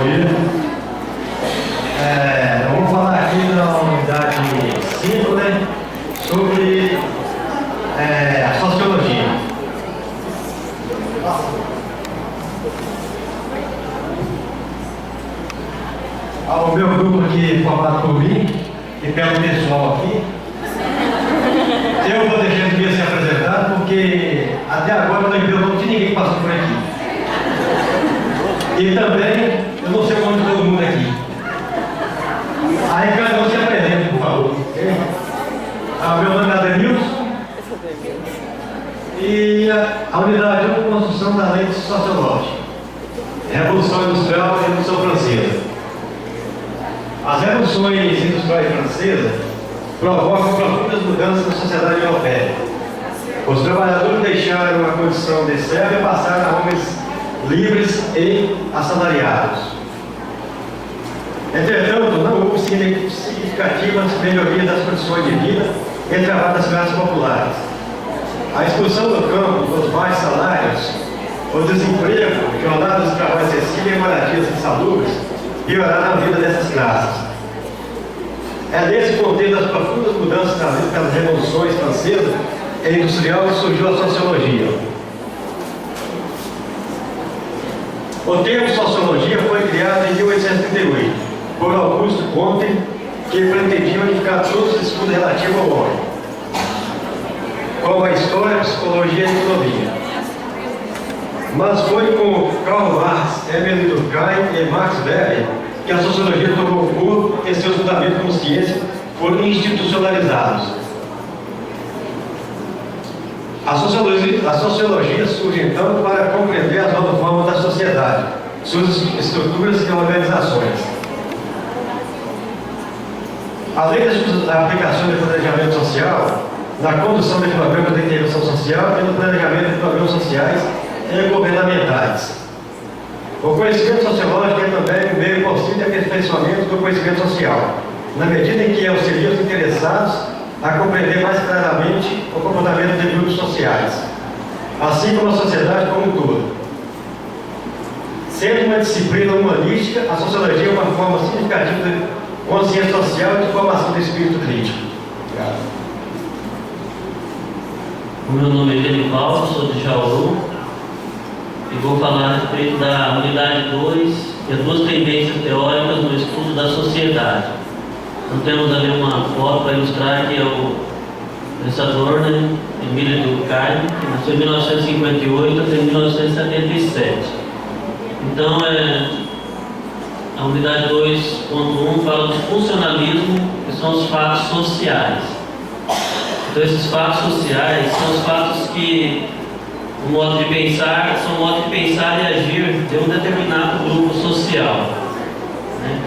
dia. Vamos falar aqui na unidade 5, né, sobre a sociologia. O meu grupo aqui, formado por mim e pelo pessoal aqui, eu vou deixar de vir se apresentar, porque até agora eu não vi o nome de ninguém que passou por aqui. E também, eu não sei o nome de todo mundo aqui. Aí cada um se apresenta, por favor. Okay? Meu nome é Adenilson. E a unidade 1 de construção da lei sociológica. Revolução Industrial e Revolução Francesa. As revoluções industriais francesas provocam profundas mudanças na sociedade europeia. Os trabalhadores deixaram a condição de servo e passaram a homens livres e assalariados. Entretanto, não houve significativas melhorias das condições de vida entre as classes populares. A expulsão do campo, dos baixos salários, o desemprego, jornadas de trabalho excessivas e moradias insalubres pioraram a vida dessas classes. É nesse contexto das profundas mudanças trazidas pelas revoluções francesa e industrial que surgiu a sociologia. O termo sociologia foi criado em 1838 por Auguste Comte, que pretendia unificar todos os estudos relativos ao homem, como a história, a psicologia e a economia. Mas foi com Karl Marx, Emile Durkheim e Max Weber que a sociologia tomou corpo e seus fundamentos como ciência foram institucionalizados. A sociologia surge então para compreender as novas formas da sociedade, suas estruturas e organizações. Além das aplicações do planejamento social, na condução de programas de intervenção social e no planejamento de programas sociais e governamentais. O conhecimento sociológico é também um meio possível de aperfeiçoamento do conhecimento social, na medida em que auxilia os interessados a compreender mais claramente o comportamento de grupos sociais, assim como a sociedade como um todo. Sendo uma disciplina humanística, a sociologia é uma forma significativa de consciência social e de formação do espírito crítico. Obrigado. O meu nome é Genivaldo, sou de Jauru e vou falar a respeito da unidade 2 e as duas tendências teóricas no estudo da sociedade. Então temos ali uma foto para ilustrar que é o pensador, né, Emile Durkheim, que nasceu em 1958 até 1977. Então a unidade 2.1 fala do funcionalismo, que são os fatos sociais. Então esses fatos sociais são os fatos que o modo de pensar, são o modo de pensar e agir de um determinado grupo social, né?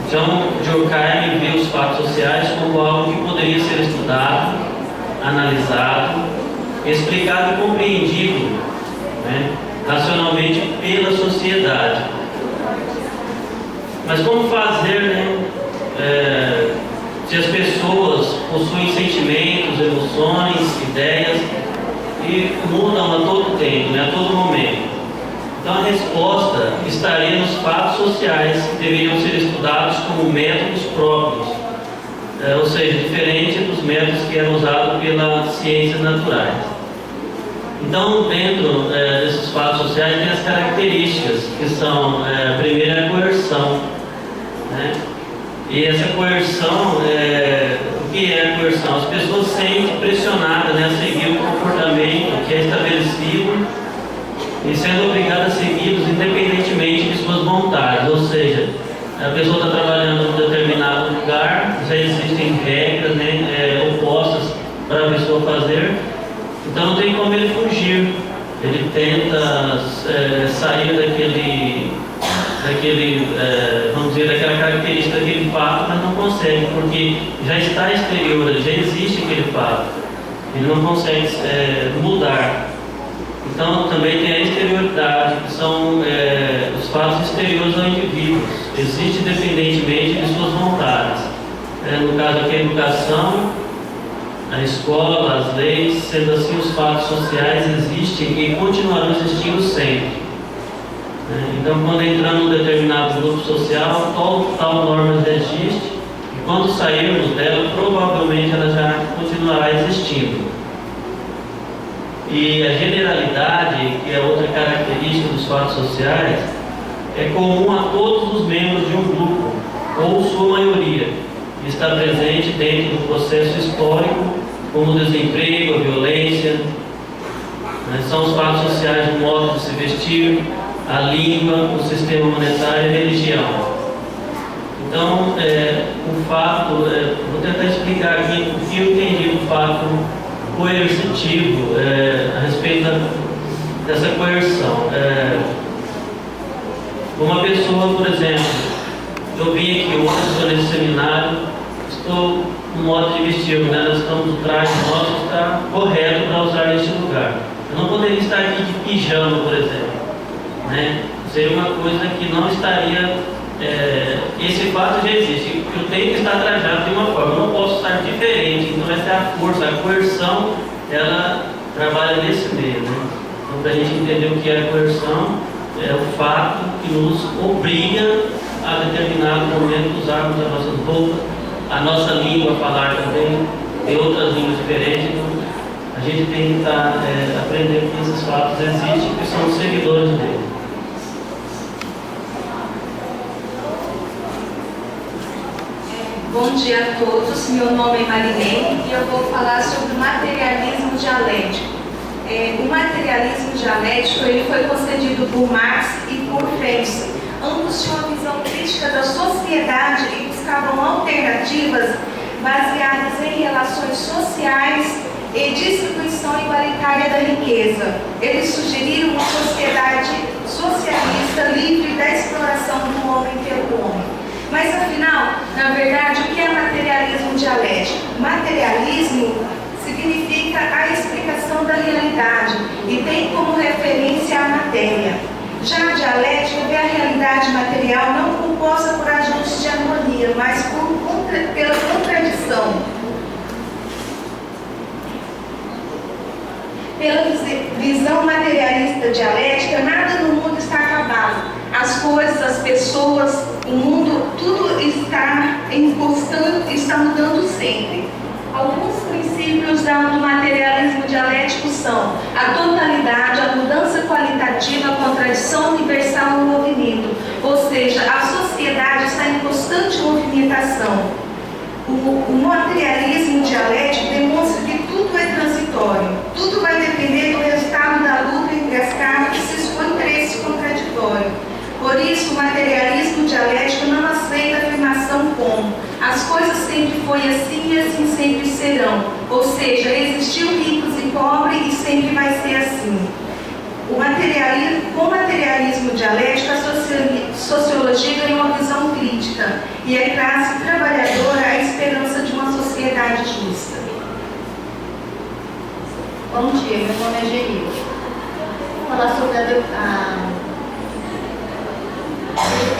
Então, Durkheim vê os fatos sociais como algo que poderia ser estudado, analisado, explicado e compreendido, né, racionalmente pela sociedade. Mas como fazer, né, se as pessoas possuem sentimentos, emoções, ideias e mudam a todo tempo, né, a todo momento? Então a resposta estaria nos fatos sociais, que deveriam ser estudados como métodos próprios, ou seja, diferente dos métodos que eram usados pelas ciências naturais. Então, dentro desses fatos sociais tem as características, que são, a primeira é a coerção, né? E essa coerção, o que é a coerção? As pessoas se sentem pressionadas, né, a seguir o comportamento que é estabelecido e sendo obrigadas a segui-los independentemente de suas vontades. Ou seja, a pessoa está trabalhando em um determinado lugar, já existem regras, né, opostas para a pessoa fazer, então não tem como ele fugir. Ele tenta sair vamos dizer, daquela característica daquele fato, mas não consegue, porque já está exterior, já existe aquele fato. Ele não consegue mudar. Então também tem a exterioridade, que são os fatos exteriores ao indivíduo, existe independentemente de suas vontades. No caso aqui a educação, a escola, as leis, sendo assim os fatos sociais existem e continuarão existindo sempre. né? Então, quando entrar num determinado grupo social, tal norma já existe, e quando sairmos dela, provavelmente ela já continuará existindo. E a generalidade, que é outra característica dos fatos sociais, é comum a todos os membros de um grupo, ou sua maioria, que está presente dentro do processo histórico, como o desemprego, a violência, né? São os fatos sociais do modo de se vestir, a língua, o sistema monetário e a religião. Então, o fato, vou tentar explicar aqui o que eu entendi do fato coercitivo a respeito dessa coerção. Uma pessoa, por exemplo, eu vim aqui hoje, estou nesse seminário, estou no modo de vestir, né? Nós estamos no traje nosso, está correto para usar neste lugar. Eu não poderia estar aqui de pijama, por exemplo, né? Seria uma coisa que não estaria, esse fato já existe, eu tenho que estar trajado de uma forma, eu não posso estar diferente, então essa é a força, a coerção, ela trabalha nesse meio, né? Então, para a gente entender o que é a coerção, é o fato que nos obriga a determinado momento usarmos as nossas roupas, a nossa língua, falar também, tem outras línguas diferentes, então a gente tem que estar aprendendo que esses fatos existem, que são seguidores dele. Bom dia a todos, meu nome é Marilene e eu vou falar sobre o materialismo dialético. O materialismo dialético ele foi concedido por Marx e por Freire. Ambos tinham uma visão crítica da sociedade e buscavam alternativas baseadas em relações sociais e distribuição igualitária da riqueza. Eles sugeriram uma sociedade socialista livre da exploração do homem pelo homem. Mas afinal, na verdade, o que é materialismo dialético? Materialismo significa a explicação da realidade e tem como referência a matéria. Já a dialética vê a realidade material não composta por agentes de harmonia, mas pela contradição. Pela visão materialista dialética, nada no mundo está acabado. As coisas, as pessoas, o mundo, tudo está em constante, está mudando sempre. Alguns princípios do materialismo dialético são a totalidade, a mudança qualitativa, a contradição universal e o movimento. Ou seja, a sociedade está em constante movimentação. O materialismo dialético demonstra que tudo é transitório. Tudo vai depender do resultado da luta entre as partes ou interesse contraditório. Por isso, o materialismo dialético não aceita a afirmação como as coisas sempre foi assim e assim sempre serão. Ou seja, existiu ricos e pobres e sempre vai ser assim. Com o materialismo dialético, a sociologia ganhou uma visão crítica e a classe trabalhadora a esperança de uma sociedade justa. Bom dia, meu nome é Geri. Vou falar sobre a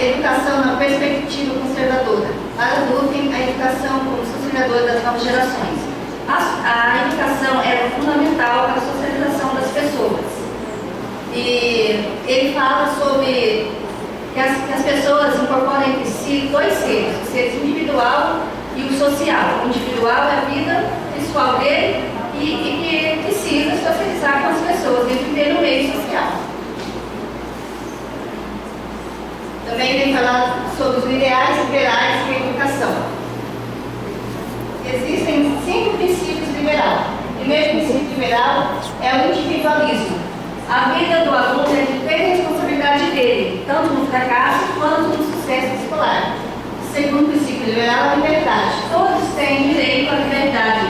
educação na perspectiva conservadora. Para Durkheim, a educação como socializadora das novas gerações. A educação é fundamental para a socialização das pessoas. E ele fala sobre que as pessoas incorporam entre si dois seres, o ser individual e o social. O individual é a vida pessoal dele e que precisa socializar com as pessoas e viver no meio social. Também vem falar sobre os ideais liberais e a educação. Existem 5 princípios liberais. O primeiro princípio liberal é o individualismo. A vida do aluno é de plena responsabilidade dele, tanto no fracasso quanto no sucesso escolar. O segundo princípio liberal é a liberdade. Todos têm direito à liberdade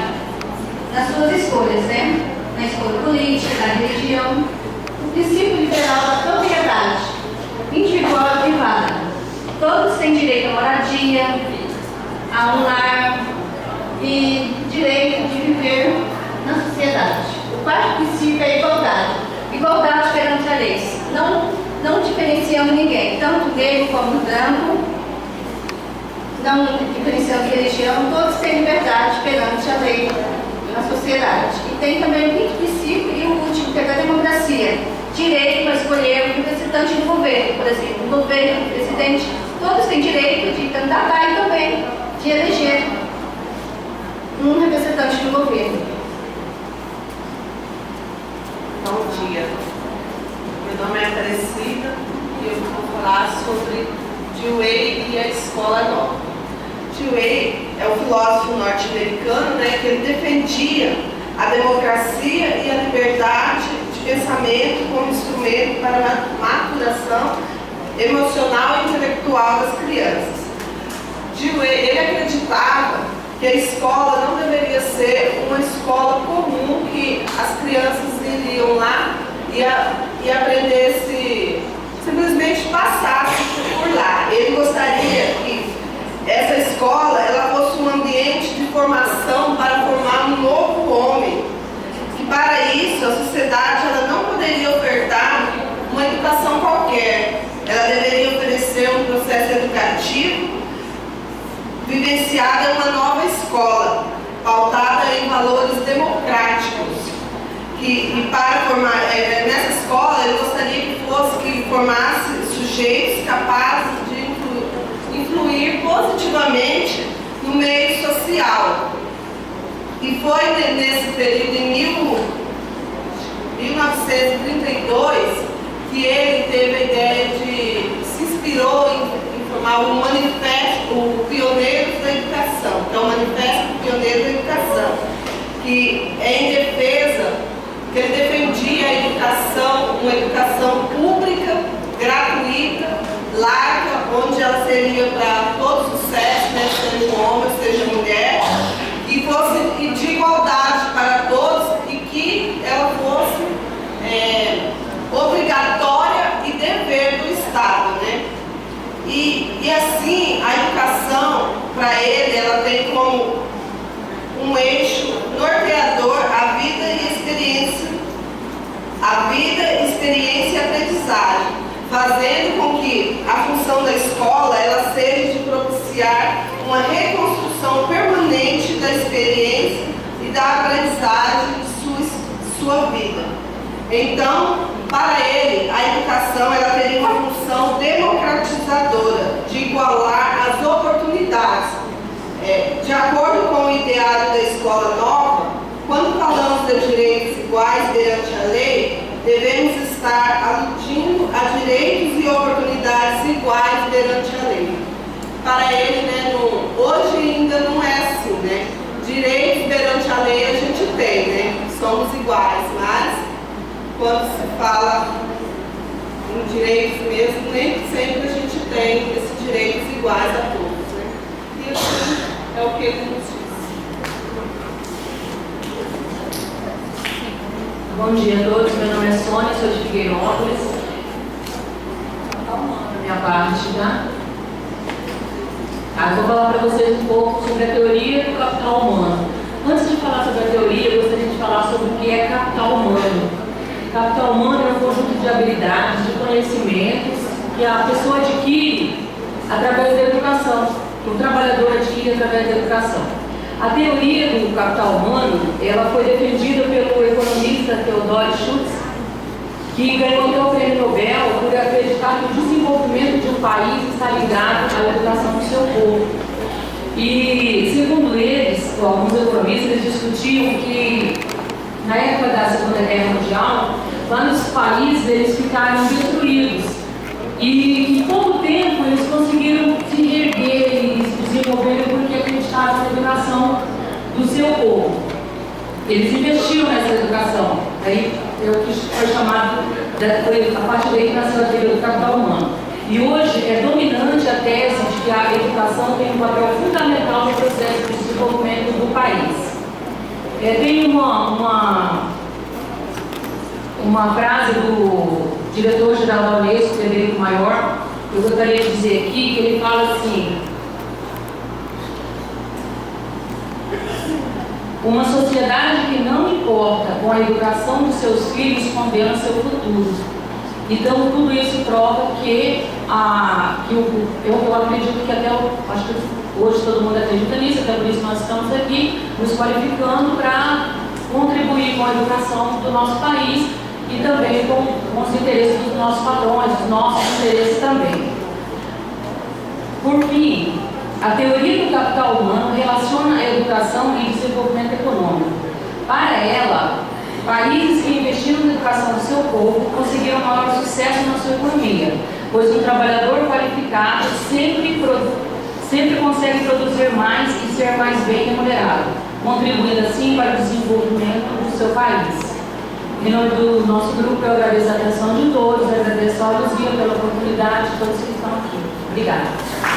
nas suas escolhas, né? Na escolha política, na religião. O princípio liberal é a propriedade individual e privada. Todos têm direito à moradia, a um lar e direito de viver na sociedade. O quarto princípio é a igualdade. Igualdade perante a lei. Não diferenciando ninguém, tanto negro como branco, não diferenciando religião, todos têm liberdade perante a lei na sociedade. E tem também o quinto princípio e o último, que é da democracia. direito para escolher um representante do governo. Por exemplo, o governo, o presidente, todos têm direito de candidatar e também de eleger um representante do governo. Bom dia. Meu nome é Aparecida e eu vou falar sobre Dewey e a Escola Nova. Dewey é um filósofo norte-americano, que ele defendia a democracia e a liberdade de pensamento como instrumento para a maturação emocional e intelectual das crianças. Dewey, ele acreditava que a escola não deveria ser uma escola comum que as crianças iriam lá e aprendesse, simplesmente passasse por lá. Ele gostaria que essa escola ela fosse um ambiente de formação para formar um novo homem. E para isso a sociedade ela não poderia ofertar uma educação qualquer. Ela deveria oferecer um processo educativo vivenciado em uma nova escola, pautada em valores democráticos. E para formar, nessa escola, ele gostaria que formasse sujeitos capazes de influir positivamente no meio social. E foi nesse período, em 1932, que ele teve a ideia se inspirou em formar o manifesto, o Pioneiros da Educação, que é o Manifesto do Pioneiro da Educação, que é em defesa, que ele defendia a educação, uma educação pública, gratuita, larga, onde ela seria para todos os sexos, seja homem, seja mulher, e de igualdade para todos, e que ela fosse obrigatória e dever do Estado, E assim, a educação, para ele, ela tem como um eixo norteador a vida, experiência e aprendizagem, fazendo com que a função da escola ela seja de propiciar uma reconstrução permanente da experiência e da aprendizagem de sua vida. Então, para ele, a educação ela teria uma função democratizadora, de igualar as oportunidades. De acordo com o ideário da Escola Nova, quando falamos de direitos iguais perante a lei, devemos estar aludindo a direitos e oportunidades iguais perante a lei. Para ele, hoje ainda não é assim, Direitos perante a lei a gente tem, somos iguais, mas quando se fala em direitos mesmo, nem sempre a gente tem esses direitos iguais a todos, E assim é o que ele nos diz. Bom dia a todos, meu nome é Sônia, sou de Figueirópolis. Da minha parte, tá? Eu vou falar para vocês um pouco sobre a teoria do capital humano. Antes de falar sobre a teoria, eu gostaria de falar sobre o que é capital humano. Capital humano é um conjunto de habilidades, de conhecimentos que a pessoa adquire através da educação, que o trabalhador adquire através da educação. A teoria do capital humano, ela foi defendida pelo economista Theodore Schultz, que ganhou até o prêmio Nobel por acreditar que o desenvolvimento de um país está ligado à educação do seu povo. E, segundo eles, alguns economistas, eles discutiam que na época da Segunda Guerra Mundial, vários países eles ficaram destruídos e em pouco tempo eles conseguiram se reerguer e se desenvolver porque acreditavam na educação do seu povo. Eles investiram nessa educação, aí é o que foi chamado, foi a partir daí que nasceu a teoria do capital humano. E hoje é dominante a tese de que a educação tem um papel fundamental no processo de desenvolvimento do país. Tem uma frase do diretor-geral da Unesco, Frederico Maior, que eu gostaria de dizer aqui, que ele fala assim: uma sociedade que não importa com a educação dos seus filhos condena seu futuro. Então, tudo isso prova que eu acredito que acho que hoje todo mundo acredita nisso, até por isso nós estamos aqui nos qualificando para contribuir com a educação do nosso país e também com os interesses dos nossos padrões, os nossos interesses também. Por fim, a teoria do capital humano relaciona a educação e desenvolvimento econômico. Para ela, países que investiram na educação do seu povo conseguiram maior sucesso na sua economia, pois um trabalhador qualificado sempre consegue produzir mais e ser mais bem remunerado, contribuindo assim para o desenvolvimento do seu país. Em nome do nosso grupo, eu agradeço a atenção de todos, agradeço a Luzia pela oportunidade de todos que estão aqui. Obrigada.